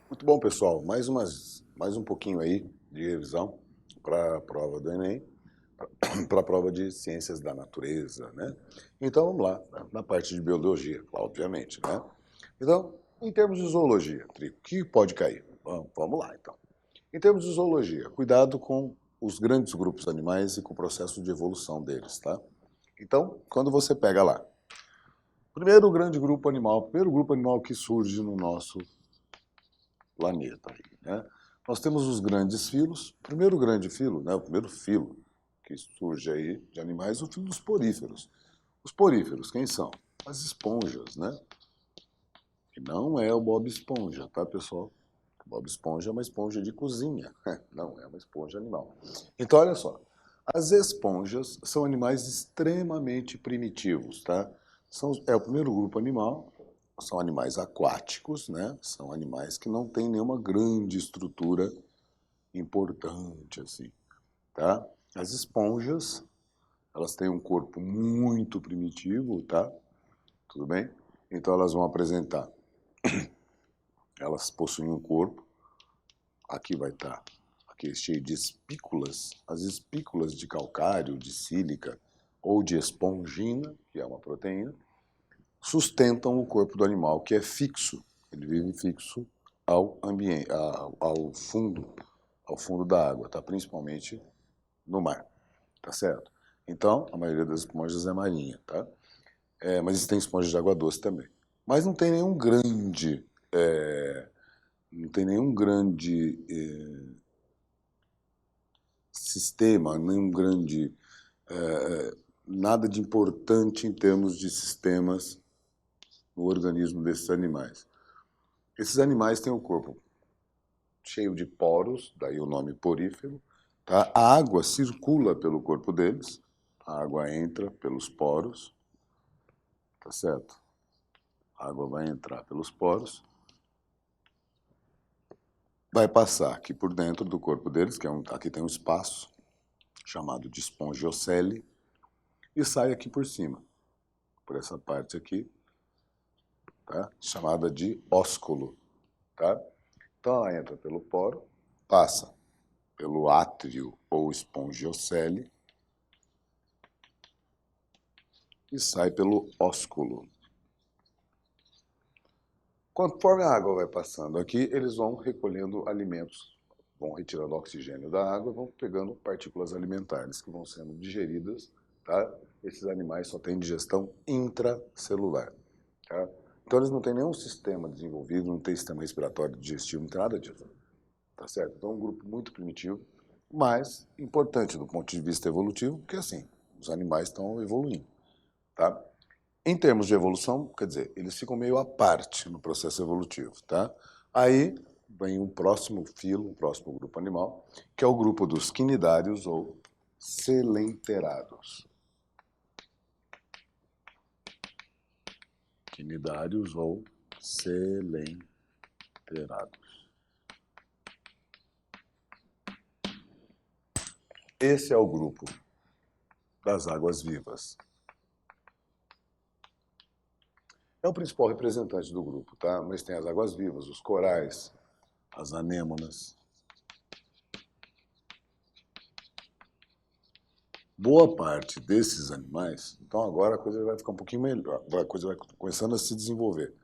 Muito bom, pessoal. Mais um pouquinho aí de revisão para a prova do Enem, para a prova de Ciências da Natureza, né? Então, vamos lá, na parte de Biologia, obviamente, né? Então, em termos de Zoologia, Trico, o que pode cair? Vamos lá, então. Em termos de Zoologia, cuidado com os grandes grupos animais e com o processo de evolução deles, tá? Então, quando você pega lá, primeiro grupo animal que surge no nosso planeta, né? Nós temos os grandes filos. O primeiro grande filo, né, o primeiro filo que surge aí de animais, é o filo dos poríferos. Os poríferos, quem são? As esponjas, né? E não é o Bob Esponja, tá, pessoal? O Bob Esponja é uma esponja de cozinha, não é uma esponja animal. Então, olha só. As esponjas são animais extremamente primitivos, tá? É o primeiro grupo animal, são animais aquáticos, né? São animais que não têm nenhuma grande estrutura importante, assim, tá? As esponjas, elas têm um corpo muito primitivo, tá? Tudo bem? Então elas vão apresentar, elas possuem um corpo, aqui vai estar, aqui é cheio de espículas, as espículas de calcário, de sílica ou de espongina, que é uma proteína, sustentam o corpo do animal, que é fixo. Ele vive fixo ao ambiente, ao fundo da água, tá? Principalmente no mar, tá certo? Então, a maioria das esponjas é marinha, tá? Mas existem esponjas de água doce também. Mas não tem nenhum grande, não tem nenhum grande sistema, nenhum grande, nada de importante em termos de sistemas no organismo desses animais. Esses animais têm o corpo cheio de poros, daí o nome porífero. Tá? A água circula pelo corpo deles, a água entra pelos poros, tá certo? A água vai entrar pelos poros, vai passar aqui por dentro do corpo deles, que aqui tem um espaço chamado de espongiocele, e sai aqui por cima, por essa parte aqui, tá? Chamada de ósculo. Tá? Então ela entra pelo poro, passa pelo átrio ou espongiocele e sai pelo ósculo. Conforme a água vai passando aqui, eles vão recolhendo alimentos, vão retirando oxigênio da água, vão pegando partículas alimentares que vão sendo digeridas, tá? Esses animais só têm digestão intracelular, tá? Então eles não têm nenhum sistema desenvolvido, não tem sistema respiratório digestivo, não tem nada disso, tá certo? Então é um grupo muito primitivo, mas importante do ponto de vista evolutivo, porque assim, os animais estão evoluindo, tá? Em termos de evolução, quer dizer, eles ficam meio à parte no processo evolutivo, tá? Aí vem um próximo filo, um próximo grupo animal, que é o grupo dos quinidários ou selenterados. Quinidários ou selenterados. Esse é o grupo das águas-vivas. É o principal representante do grupo, tá? Mas tem as águas-vivas, os corais, as anêmonas. Boa parte desses animais, então agora a coisa vai ficar um pouquinho melhor, a coisa vai começando a se desenvolver.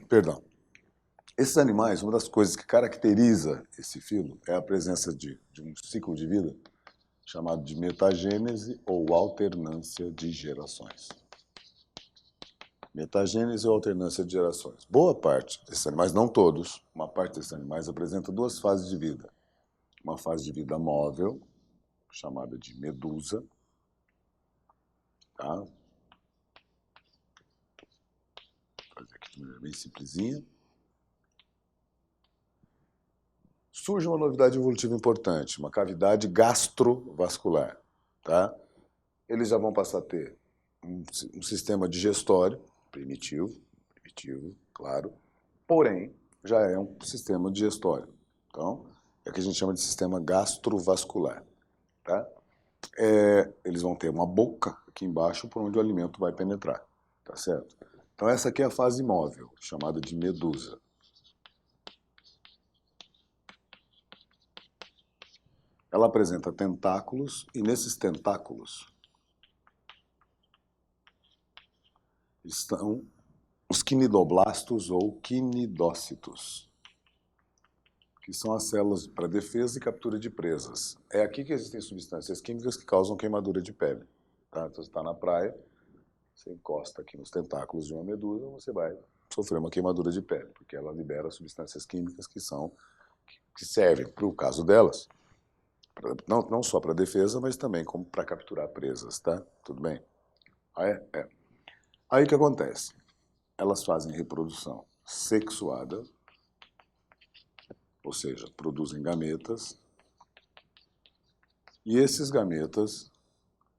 Perdão. Esses animais, uma das coisas que caracteriza esse filo é a presença de um ciclo de vida chamado de metagênese ou alternância de gerações. Metagênese ou alternância de gerações. Boa parte desses animais, não todos, uma parte desses animais apresenta duas fases de vida. Uma fase de vida móvel, chamada de medusa, tá? Vou fazer aqui de maneira bem simplesinha. Surge uma novidade evolutiva importante, uma cavidade gastrovascular, tá? Eles já vão passar a ter um sistema digestório primitivo, claro, porém, já é um sistema digestório. Então, é o que a gente chama de sistema gastrovascular. Tá? Eles vão ter uma boca aqui embaixo por onde o alimento vai penetrar. Tá certo? Então essa aqui é a fase móvel, chamada de medusa. Ela apresenta tentáculos e nesses tentáculos estão os quinidoblastos ou quinidócitos, que são as células para defesa e captura de presas. É aqui que existem substâncias químicas que causam queimadura de pele. Tá? Então você está na praia, você encosta aqui nos tentáculos de uma medusa, você vai sofrer uma queimadura de pele, porque ela libera substâncias químicas que servem, para o caso delas, não só para defesa, mas também como para capturar presas, tá? Tudo bem? É. Aí o que acontece? Elas fazem reprodução sexuada, ou seja, produzem gametas, e esses gametas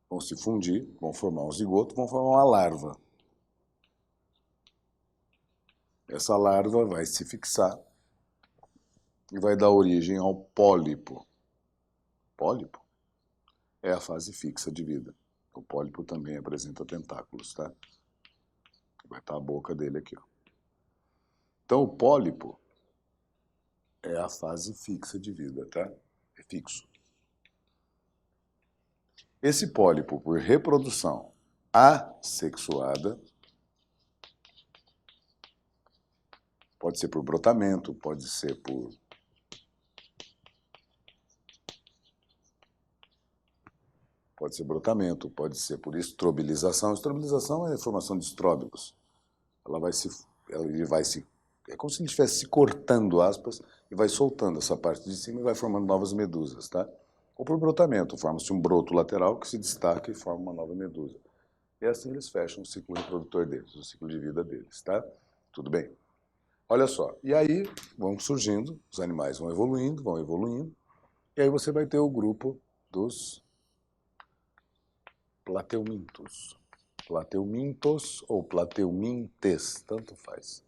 vão se fundir, vão formar um zigoto, vão formar uma larva. Essa larva vai se fixar e vai dar origem ao pólipo. Pólipo é a fase fixa de vida. O pólipo também apresenta tentáculos, tá? Vai estar a boca dele aqui, ó. Então, o pólipo é a fase fixa de vida, tá? É fixo. Esse pólipo, por reprodução assexuada, pode ser por brotamento, pode ser por brotamento, pode ser por estrobilização. Estrobilização é a formação de estróbilos. Ele vai se, é como se ele estivesse se cortando, aspas, e vai soltando essa parte de cima e vai formando novas medusas, tá? Ou por brotamento, forma-se um broto lateral que se destaca e forma uma nova medusa. E assim eles fecham o ciclo reprodutor deles, o ciclo de vida deles, tá? Tudo bem? Olha só, e aí vão surgindo, os animais vão evoluindo, e aí você vai ter o grupo dos plateumintos. Plateumintos ou plateumintes, tanto faz.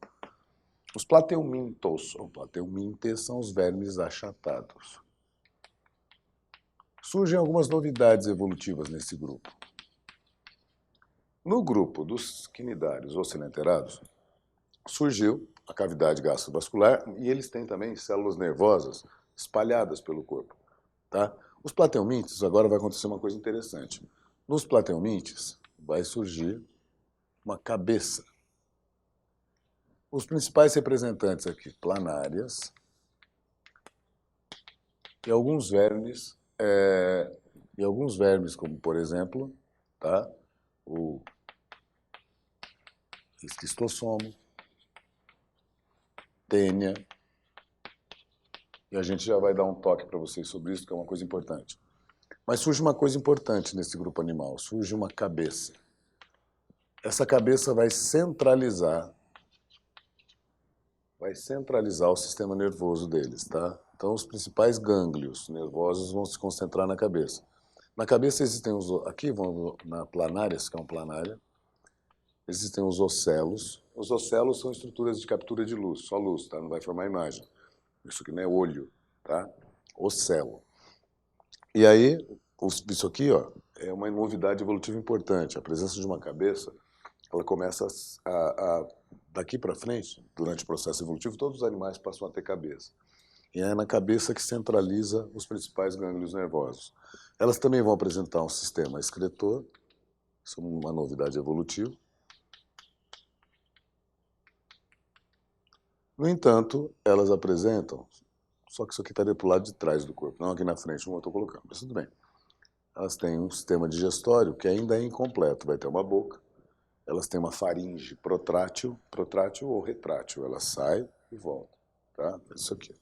Os plateumintos ou plateumintes são os vermes achatados. Surgem algumas novidades evolutivas nesse grupo. No grupo dos quinidários ou silenterados, surgiu a cavidade gastrovascular e eles têm também células nervosas espalhadas pelo corpo. Tá? Os plateumintes, agora vai acontecer uma coisa interessante. Nos plateumintes vai surgir uma cabeça. Os principais representantes aqui, planárias, e alguns vermes, como por exemplo, tá? O esquistossomo, tênia, e a gente já vai dar um toque para vocês sobre isso, que é uma coisa importante. Mas surge uma coisa importante nesse grupo animal, surge uma cabeça. Essa cabeça vai centralizar o sistema nervoso deles, tá? Então, os principais gânglios nervosos vão se concentrar na cabeça. Na cabeça existem aqui vão na planárias, que é uma planária, existem os ocelos. Os ocelos são estruturas de captura de luz, só luz, tá? Não vai formar imagem. Isso aqui não é olho, tá? Ocelo. E aí, isso aqui, ó, é uma novidade evolutiva importante. A presença de uma cabeça, ela começa daqui para frente, durante o processo evolutivo, todos os animais passam a ter cabeça. E é na cabeça que centraliza os principais gânglios nervosos. Elas também vão apresentar um sistema excretor, isso é uma novidade evolutiva. No entanto, elas apresentam, só que isso aqui estaria para o lado de trás do corpo, não aqui na frente, como eu estou colocando, mas tudo bem. Elas têm um sistema digestório que ainda é incompleto, vai ter uma boca, elas têm uma faringe protrátil ou retrátil, ela sai e volta, tá? Isso aqui,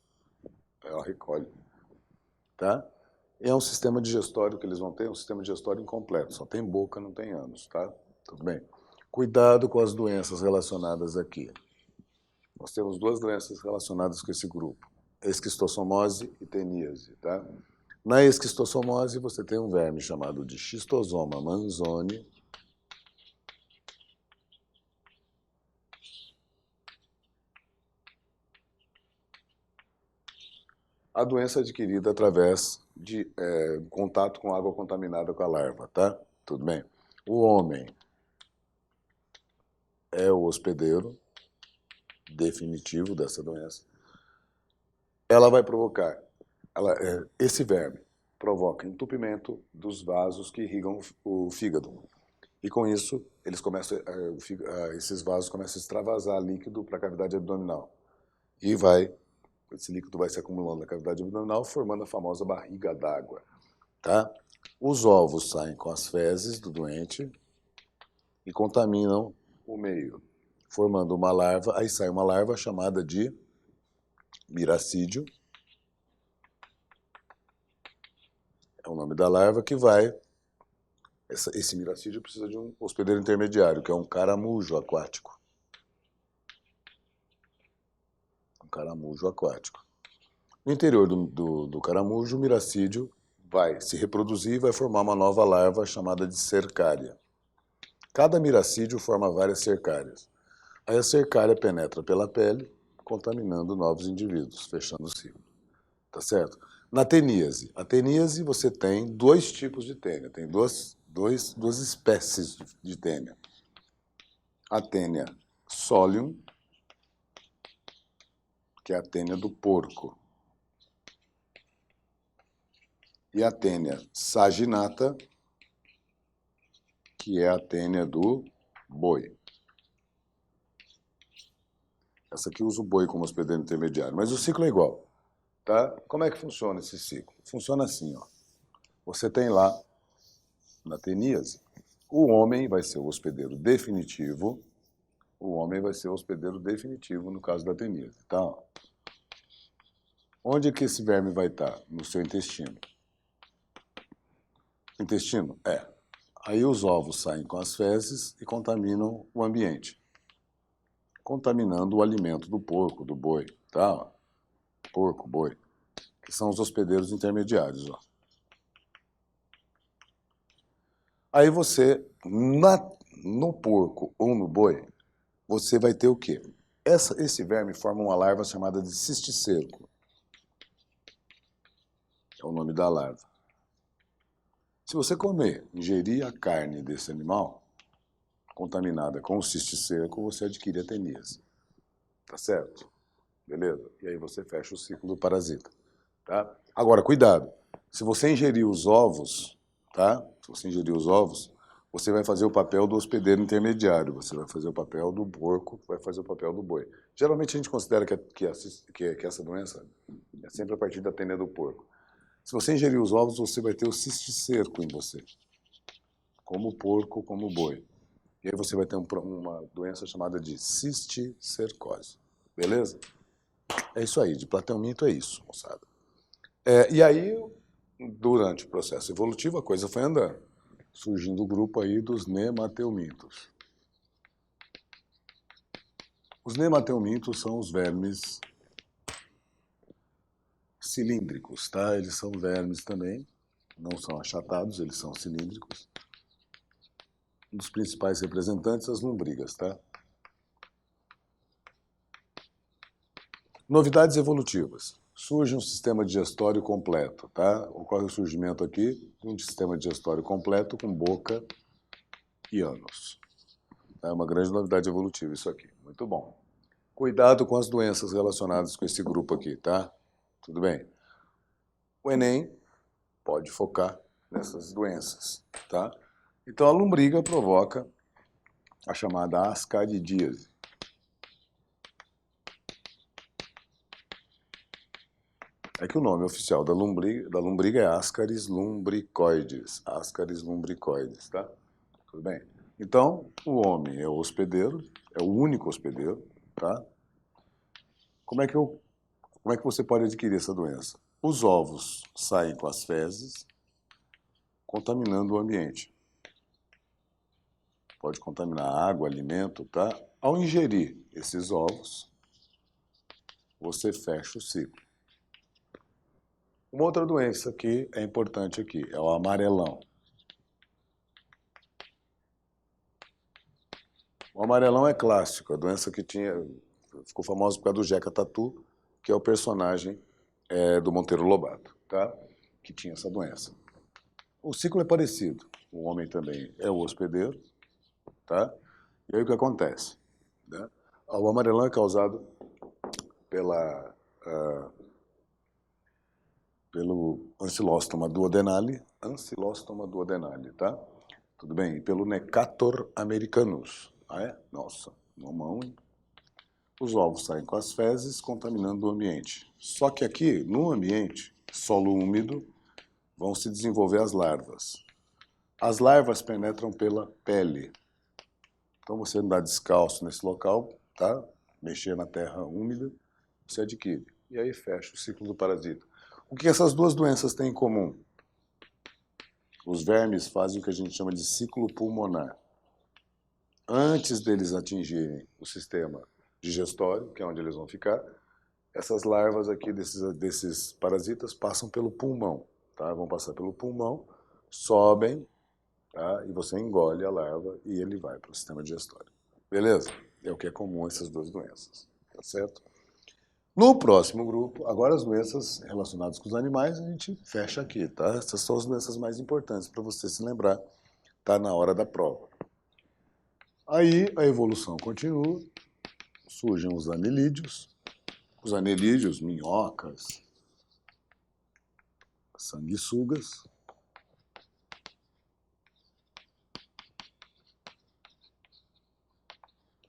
ela recolhe, tá? É um sistema digestório que eles vão ter, um sistema digestório incompleto, só tem boca, não tem ânus, tá? Tudo bem. Cuidado com as doenças relacionadas aqui. Nós temos duas doenças relacionadas com esse grupo, esquistossomose e teníase, tá? Na esquistossomose, você tem um verme chamado de Schistosoma manzoni, A doença é adquirida através de contato com água contaminada com a larva, tá? Tudo bem? O homem é o hospedeiro definitivo dessa doença. Ela vai provocar, esse verme provoca entupimento dos vasos que irrigam o fígado. E com isso, eles começam, esses vasos começam a extravasar líquido para a cavidade abdominal. E esse líquido vai se acumulando na cavidade abdominal, formando a famosa barriga d'água. Tá? Os ovos saem com as fezes do doente e contaminam o meio, formando uma larva. Aí sai uma larva chamada de miracídio. É o nome da larva que vai... Esse miracídio precisa de um hospedeiro intermediário, que é um caramujo aquático. Um caramujo aquático. No interior do caramujo, o miracídio vai se reproduzir e vai formar uma nova larva chamada de cercária. Cada miracídio forma várias cercárias. Aí a cercária penetra pela pele, contaminando novos indivíduos, fechando o ciclo. Tá certo? Na teníase. A teníase você tem dois tipos de tênia. Tem duas espécies de tênia. A tênia solium, que é a tênia do porco. E a tênia saginata, que é a tênia do boi. Essa aqui usa o boi como hospedeiro intermediário, mas o ciclo é igual. Tá? Como é que funciona esse ciclo? Funciona assim, ó. Você tem lá, na teníase, o homem vai ser o hospedeiro definitivo. O homem vai ser o hospedeiro definitivo no caso da teníase. Tá? Onde que esse verme vai estar? No seu intestino. Intestino? É. Aí os ovos saem com as fezes e contaminam o ambiente, contaminando o alimento do porco, do boi, tá? Porco, boi, que são os hospedeiros intermediários, ó. Aí você, no porco ou no boi, você vai ter o quê? Esse verme forma uma larva chamada de cisticerco. É o nome da larva. Se você ingerir a carne desse animal contaminada com o cisticerco, você adquire a teníase. Tá certo? Beleza? E aí você fecha o ciclo do parasita. Tá? Agora, cuidado. Se você ingerir os ovos, tá? Se você ingerir os ovos, você vai fazer o papel do hospedeiro intermediário. Você vai fazer o papel do porco, vai fazer o papel do boi. Geralmente a gente considera que essa doença é sempre a partir da tênia do porco. Se você ingerir os ovos, você vai ter o cisticerco em você. Como o porco, como o boi. E aí você vai ter uma doença chamada de cisticercose. Beleza? É isso aí, de Plateuminto é isso, moçada. E aí, durante o processo evolutivo, a coisa foi andando, surgindo o grupo aí dos nemateumintos. Os nemateumintos são os vermes cilíndricos, tá? Eles são vermes também, não são achatados, eles são cilíndricos. Um dos principais representantes, as lombrigas, tá? Novidades evolutivas. Surge um sistema digestório completo, tá? Ocorre o surgimento aqui de um sistema digestório completo com boca e ânus. É uma grande novidade evolutiva isso aqui. Muito bom. Cuidado com as doenças relacionadas com esse grupo aqui, tá? Tudo bem? O Enem pode focar nessas doenças, tá? Então a lombriga provoca a chamada ascaridíase. É que o nome oficial da lombriga é Ascaris lumbricoides. Ascaris lumbricoides, tá? Tudo bem? Então, o homem é o hospedeiro, é o único hospedeiro, tá? Como é que você pode adquirir essa doença? Os ovos saem com as fezes, contaminando o ambiente. Pode contaminar água, alimento, tá? Ao ingerir esses ovos, você fecha o ciclo. Uma outra doença que é importante aqui é o amarelão. O amarelão é clássico, a doença que ficou famosa por causa do Jeca Tatu, que é o personagem do Monteiro Lobato, tá? Que tinha essa doença. O ciclo é parecido. O homem também é o hospedeiro, tá? E aí o que acontece? Né? O amarelão é causado pela, pelo Ancylostoma duodenale, tá? Tudo bem? E pelo Necator americanus. Ah, é? Nossa, uma mão, hein? Os ovos saem com as fezes, contaminando o ambiente. Só que aqui, no ambiente, solo úmido, vão se desenvolver as larvas. As larvas penetram pela pele. Então, você andar descalço nesse local, tá? Mexer na terra úmida, você adquire. E aí fecha o ciclo do parasita. O que essas duas doenças têm em comum? Os vermes fazem o que a gente chama de ciclo pulmonar. Antes deles atingirem o sistema digestório, que é onde eles vão ficar, essas larvas aqui desses parasitas passam pelo pulmão, tá? Vão passar pelo pulmão, sobem, tá? E você engole a larva e ele vai para o sistema digestório. Beleza? É o que é comum a essas duas doenças, tá certo? No próximo grupo, agora as doenças relacionadas com os animais, a gente fecha aqui, tá? Essas são as doenças mais importantes para você se lembrar, tá na hora da prova. Aí a evolução continua, surgem os anelídeos, minhocas, sanguessugas.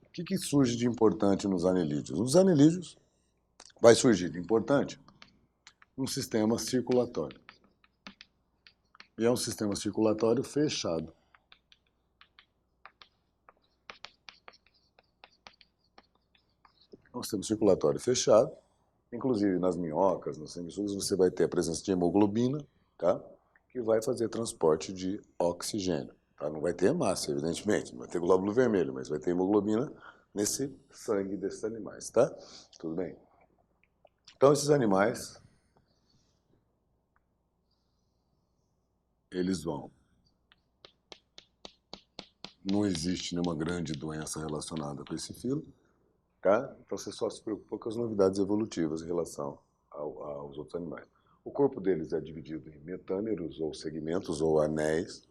O que surge de importante nos anelídeos? Nos anelídeos vai surgir de importante um sistema circulatório. E é um sistema circulatório fechado. É um sistema circulatório fechado. Inclusive, nas minhocas, nas sanguessugas, você vai ter a presença de hemoglobina, tá? Que vai fazer transporte de oxigênio. Tá? Não vai ter hemácia, evidentemente, não vai ter glóbulo vermelho, mas vai ter hemoglobina nesse sangue desses animais, tá? Tudo bem? Então, esses animais, eles vão. Não existe nenhuma grande doença relacionada com esse filo, tá? Então, você só se preocupa com as novidades evolutivas em relação aos outros animais. O corpo deles é dividido em metâmeros, ou segmentos, ou anéis,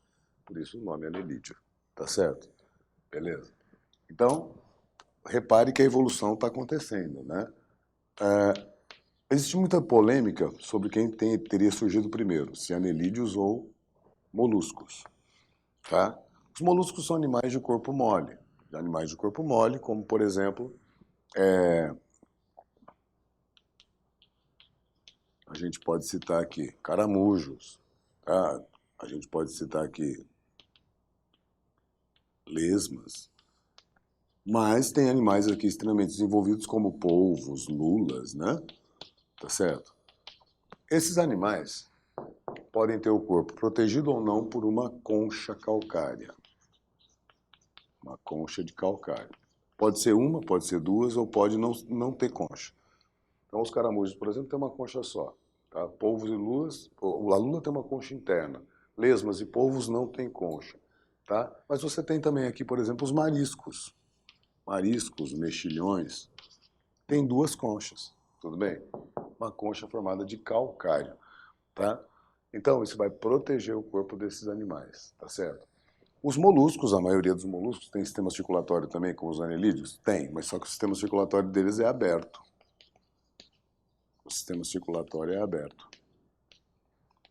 por isso o nome é anelídeo, tá certo? Beleza? Então, repare que a evolução está acontecendo, né? Existe muita polêmica sobre quem teria surgido primeiro, se anelídeos ou moluscos, tá? Os moluscos são animais de corpo mole, como, por exemplo, a gente pode citar aqui caramujos, tá? A gente pode citar aqui lesmas, mas tem animais aqui extremamente desenvolvidos como polvos, lulas, né? Tá certo? Esses animais podem ter o corpo protegido ou não por uma concha calcária. Uma concha de calcário. Pode ser uma, pode ser duas, ou pode não ter concha. Então, os caramujos, por exemplo, têm uma concha só. Tá? Polvos e lulas, a lula tem uma concha interna. Lesmas e polvos não têm concha. Tá? Mas você tem também aqui, por exemplo, os mariscos. Mariscos, mexilhões, têm duas conchas. Tudo bem? Uma concha formada de calcário. Tá? Então, isso vai proteger o corpo desses animais. Tá certo? Os moluscos, a maioria dos moluscos, tem sistema circulatório também, como os anelídeos? Tem, mas só que o sistema circulatório deles é aberto. O sistema circulatório é aberto.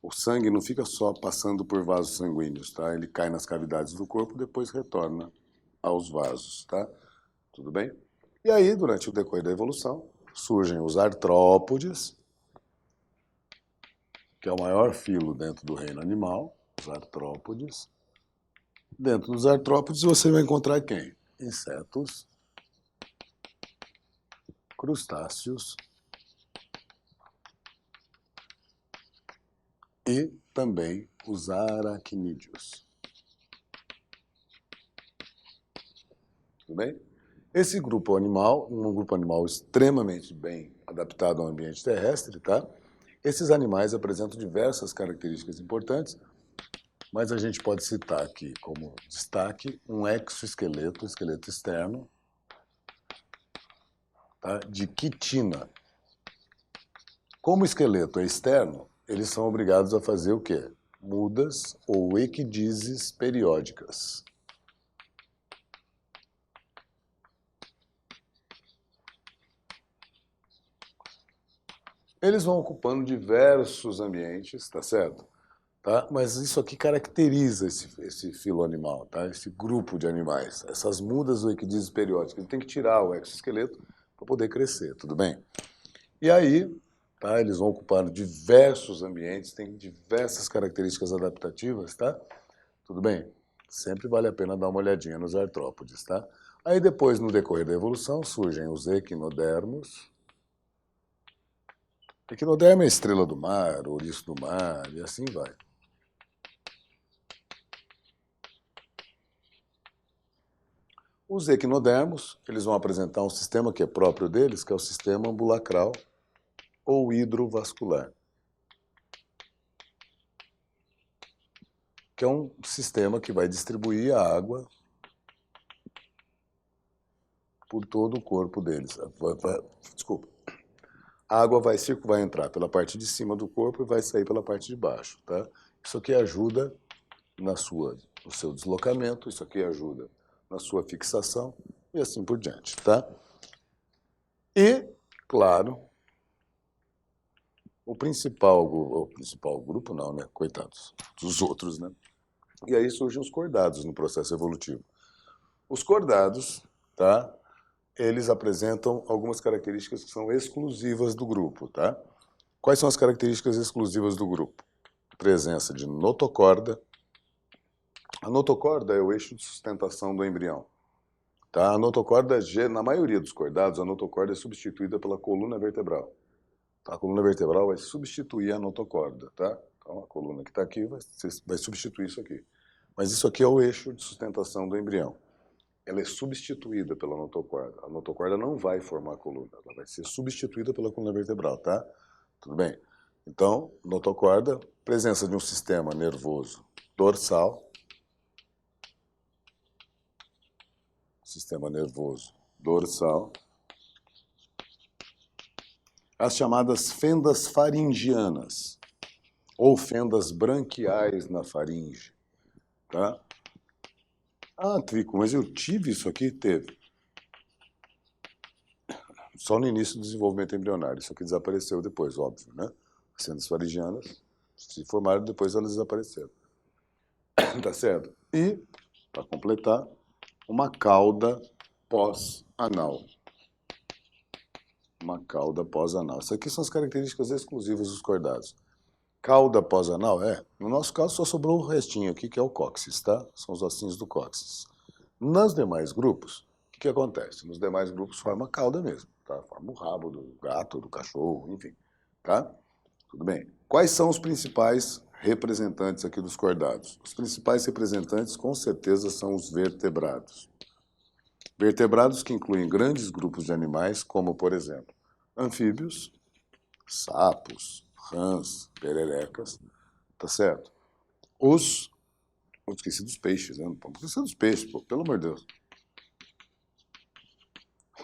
O sangue não fica só passando por vasos sanguíneos, tá? Ele cai nas cavidades do corpo e depois retorna aos vasos, tá? Tudo bem? E aí, durante o decorrer da evolução, surgem os artrópodes, que é o maior filo dentro do reino animal, os artrópodes. Dentro dos artrópodes você vai encontrar quem? Insetos, crustáceos e também os aracnídeos. Tudo bem? Esse grupo animal, um grupo animal extremamente bem adaptado ao ambiente terrestre, tá? Esses animais apresentam diversas características importantes, mas a gente pode citar aqui como destaque um exoesqueleto, esqueleto externo, tá? De quitina. Como o esqueleto é externo, eles são obrigados a fazer o quê? Mudas ou equidizes periódicas. Eles vão ocupando diversos ambientes, tá certo? Tá? Mas isso aqui caracteriza esse filo animal, tá? Esse grupo de animais. Essas mudas ou equidizes periódicas. Ele tem que tirar o exoesqueleto para poder crescer, tudo bem? E aí, tá? Eles vão ocupar diversos ambientes, têm diversas características adaptativas, tá? Tudo bem? Sempre vale a pena dar uma olhadinha nos artrópodes, tá? Aí depois, no decorrer da evolução, surgem os equinodermos. Equinodermo é a estrela do mar, ouriço do mar, e assim vai. Os equinodermos, eles vão apresentar um sistema que é próprio deles, que é o sistema ambulacral ou hidrovascular, que é um sistema que vai distribuir a água por todo o corpo deles. Desculpa. A água vai entrar pela parte de cima do corpo e vai sair pela parte de baixo, tá? Isso aqui ajuda no seu deslocamento, isso aqui ajuda na sua fixação e assim por diante, tá? E, claro, o principal grupo não, né? Coitados dos outros, né? E aí surgem os cordados no processo evolutivo. Os cordados, tá? Eles apresentam algumas características que são exclusivas do grupo, tá? Quais são as características exclusivas do grupo? Presença de notocorda. A notocorda é o eixo de sustentação do embrião. Tá? A notocorda, na maioria dos cordados, a notocorda é substituída pela coluna vertebral. A coluna vertebral vai substituir a notocorda, tá? Então, a coluna que está aqui vai substituir isso aqui. Mas isso aqui é o eixo de sustentação do embrião. Ela é substituída pela notocorda. A notocorda não vai formar a coluna, ela vai ser substituída pela coluna vertebral, tá? Tudo bem? Então, notocorda, presença de um sistema nervoso dorsal, sistema nervoso dorsal, as chamadas fendas faringianas, ou fendas branquiais na faringe, tá? Ah, Trico, mas eu tive isso aqui? Teve. Só no início do desenvolvimento embrionário. Isso aqui desapareceu depois, óbvio, né? As fendas faringianas se formaram, depois elas desapareceram. Tá certo? E, para completar, uma cauda pós-anal. Uma cauda pós-anal. Isso aqui são as características exclusivas dos cordados. Cauda pós-anal, no nosso caso só sobrou o restinho aqui, que é o cóccix, tá? São os ossinhos do cóccix. Nos demais grupos, o que acontece? Nos demais grupos forma a cauda mesmo, tá? Forma o rabo do gato, do cachorro, enfim, tá? Tudo bem. Quais são os principais representantes aqui dos cordados? Os principais representantes, com certeza, são os vertebrados. Vertebrados que incluem grandes grupos de animais, como, por exemplo, anfíbios, sapos, rãs, pererecas, tá certo? Eu esqueci dos peixes, né? Não esqueci dos peixes, pô, pelo amor de Deus.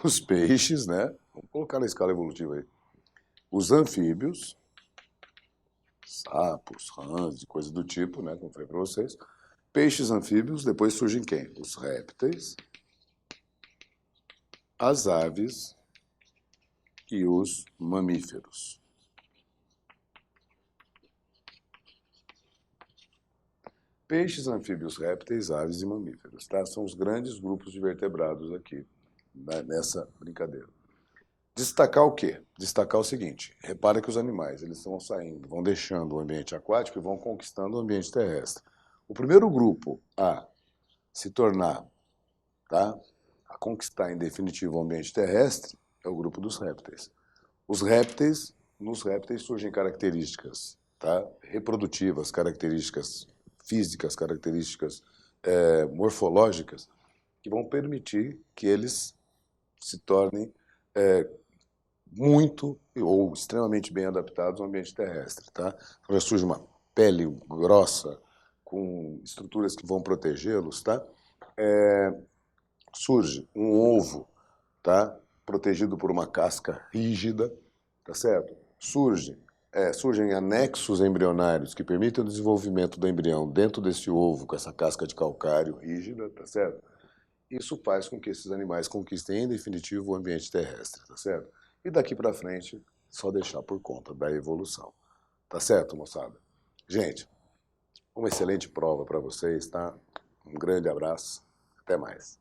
Os peixes, né? Vamos colocar na escala evolutiva aí. Os anfíbios, sapos, rãs e coisas do tipo, né? Como eu falei para vocês. Peixes anfíbios, depois surgem quem? Os répteis, as aves e os mamíferos. Peixes, anfíbios, répteis, aves e mamíferos, tá? São os grandes grupos de vertebrados aqui, né, nessa brincadeira. Destacar o quê? Destacar o seguinte, repara que os animais, eles vão saindo, vão deixando o ambiente aquático e vão conquistando o ambiente terrestre. O primeiro grupo a se tornar, tá, a conquistar em definitivo o ambiente terrestre é o grupo dos répteis. Os répteis, nos répteis surgem características, tá, reprodutivas, características físicas, características morfológicas, que vão permitir que eles se tornem muito ou extremamente bem adaptados ao ambiente terrestre. Tá? Então, já surge uma pele grossa, com estruturas que vão protegê-los. Tá? Surge um ovo, tá? Protegido por uma casca rígida, tá certo? surgem anexos embrionários que permitem o desenvolvimento do embrião dentro desse ovo, com essa casca de calcário rígida, tá certo? Isso faz com que esses animais conquistem, em definitivo, o ambiente terrestre, tá certo? E daqui para frente, só deixar por conta da evolução. Tá certo, moçada? Gente, uma excelente prova para vocês, tá? Um grande abraço. Até mais.